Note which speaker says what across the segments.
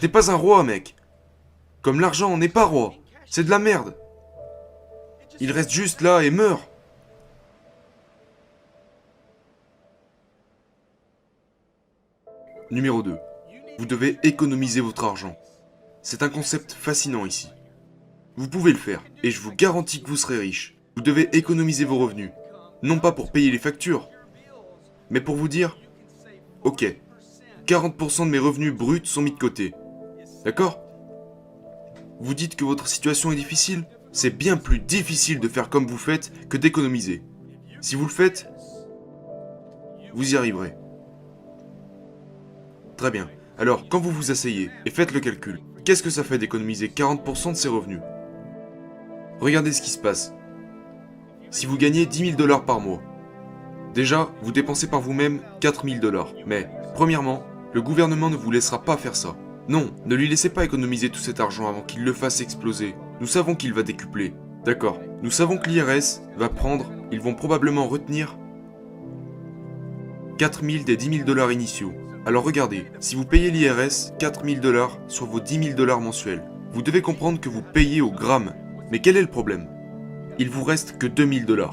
Speaker 1: T'es pas un roi, mec. Comme l'argent n'est pas roi. C'est de la merde. Il reste juste là et meurt. Numéro 2. Vous devez économiser votre argent. C'est un concept fascinant ici. Vous pouvez le faire, et je vous garantis que vous serez riche. Vous devez économiser vos revenus. Non pas pour payer les factures, mais pour vous dire, ok, 40% de mes revenus bruts sont mis de côté. D'accord ? Vous dites que votre situation est difficile ? C'est bien plus difficile de faire comme vous faites que d'économiser. Si vous le faites, vous y arriverez. Très bien. Alors, quand vous vous asseyez et faites le calcul, qu'est-ce que ça fait d'économiser 40% de ses revenus ? Regardez ce qui se passe. Si vous gagnez 10 000 $ par mois, déjà, vous dépensez par vous-même 4 000 $. Mais, premièrement, le gouvernement ne vous laissera pas faire ça. Non, ne lui laissez pas économiser tout cet argent avant qu'il le fasse exploser. Nous savons qu'il va décupler. D'accord. Nous savons que l'IRS va prendre, ils vont probablement retenir 4 000 des 10 000 $ initiaux. Alors regardez, si vous payez l'IRS 4 000 $ sur vos 10 000 $ mensuels, vous devez comprendre que vous payez au gramme. Mais quel est le problème ? Il vous reste que 2 000 $.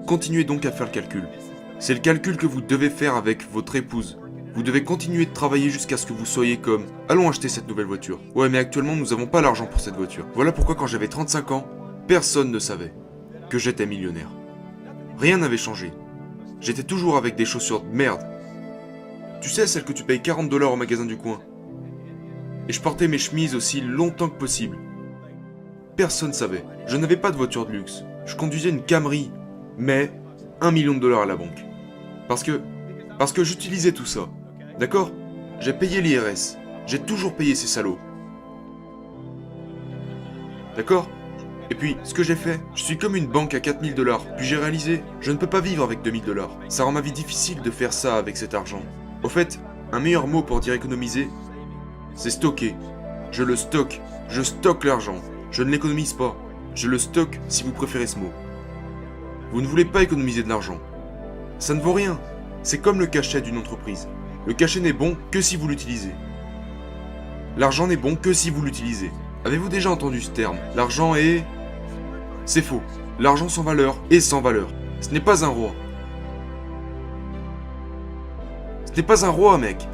Speaker 1: Continuez donc à faire le calcul. C'est le calcul que vous devez faire avec votre épouse. Vous devez continuer de travailler jusqu'à ce que vous soyez comme « Allons acheter cette nouvelle voiture ». Ouais, mais actuellement, nous n'avons pas l'argent pour cette voiture. Voilà pourquoi quand j'avais 35 ans, personne ne savait que j'étais millionnaire. Rien n'avait changé. J'étais toujours avec des chaussures de merde. Tu sais, celles que tu payes 40 $ au magasin du coin. Et je portais mes chemises aussi longtemps que possible. Personne savait. Je n'avais pas de voiture de luxe. Je conduisais une Camry. Mais 1 million de $ à la banque. Parce que j'utilisais tout ça. D'accord ? J'ai payé l'IRS. J'ai toujours payé ces salauds. D'accord ? Et puis, ce que j'ai fait, je suis comme une banque à 4 000 $. Puis j'ai réalisé, je ne peux pas vivre avec 2 000 $. Ça rend ma vie difficile de faire ça avec cet argent. Au fait, un meilleur mot pour dire économiser, c'est stocker. Je le stocke. Je stocke l'argent. Je ne l'économise pas. Je le stocke si vous préférez ce mot. Vous ne voulez pas économiser de l'argent. Ça ne vaut rien. C'est comme le cachet d'une entreprise. Le cachet n'est bon que si vous l'utilisez. L'argent n'est bon que si vous l'utilisez. Avez-vous déjà entendu ce terme ? L'argent est... C'est faux. L'argent sans valeur est sans valeur. Ce n'est pas un roi. Ce n'est pas un roi, mec.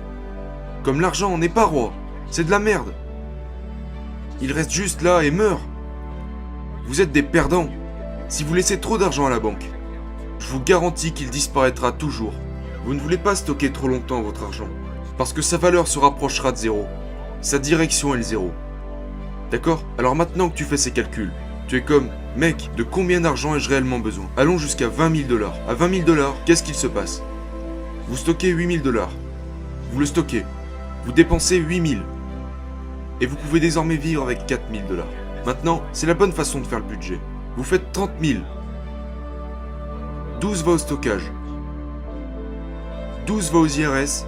Speaker 1: Comme l'argent n'est pas roi. C'est de la merde. Il reste juste là et meurt. Vous êtes des perdants. Si vous laissez trop d'argent à la banque, je vous garantis qu'il disparaîtra toujours. Vous ne voulez pas stocker trop longtemps votre argent, parce que sa valeur se rapprochera de zéro. Sa direction est le zéro. D'accord ? Alors maintenant que tu fais ces calculs, tu es comme, mec, de combien d'argent ai-je réellement besoin ? Allons jusqu'à 20 000 $. À 20 000 $, qu'est-ce qu'il se passe ? Vous stockez 8 000 $. Vous le stockez. Vous dépensez 8 000. Et vous pouvez désormais vivre avec 4 000 $. Maintenant, c'est la bonne façon de faire le budget. Vous faites 30 000. 12 va au stockage. 12 va aux IRS.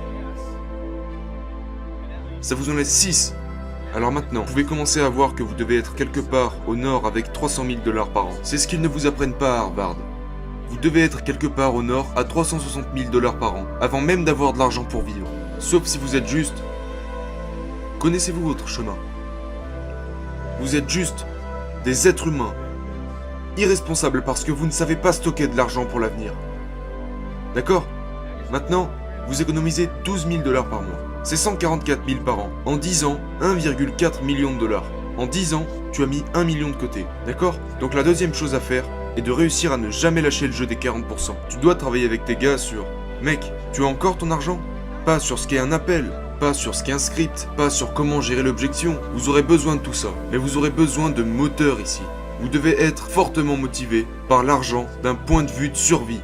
Speaker 1: Ça vous en laisse 6. Alors maintenant, vous pouvez commencer à voir que vous devez être quelque part au nord avec 300 000 $ par an. C'est ce qu'ils ne vous apprennent pas à Harvard. Vous devez être quelque part au nord à 360 000 $ par an, avant même d'avoir de l'argent pour vivre. Sauf si vous êtes juste... Connaissez-vous votre chemin ? Vous êtes juste des êtres humains, irresponsables parce que vous ne savez pas stocker de l'argent pour l'avenir. D'accord ? Maintenant, vous économisez 12 000 $ par mois. C'est 144 000 par an. En 10 ans, 1,4 million de $. En 10 ans, tu as mis 1 million de côté. D'accord ? Donc la deuxième chose à faire est de réussir à ne jamais lâcher le jeu des 40%. Tu dois travailler avec tes gars sur... Mec, tu as encore ton argent ? Pas sur ce qu'est un appel, pas sur ce qu'est un script, pas sur comment gérer l'objection. Vous aurez besoin de tout ça. Mais vous aurez besoin de moteur ici. Vous devez être fortement motivé par l'argent d'un point de vue de survie.